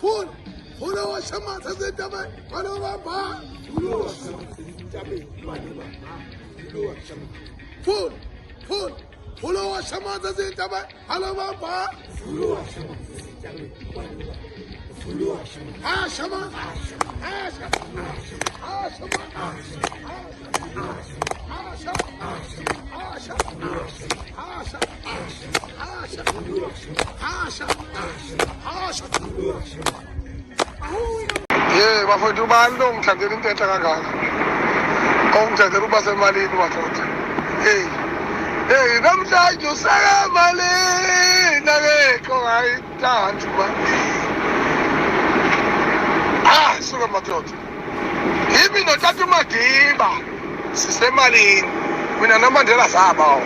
Fula owasha amanzi ezintabeni balobamba. Fula owasha amanzi ezintabeni balobamba. Asha man, asha, asha man, asha, asha, asha, asha, asha. Yeah, bafowethu ubani lo ngithandela into enhle kangaka. Ongithandela uba semalini madoda. Hey, namhlanje usaka emalini akekho ngayithanda uba. Suka madoda. Yimi notata uMadiba sisemalini. Mina noMandela sabawo.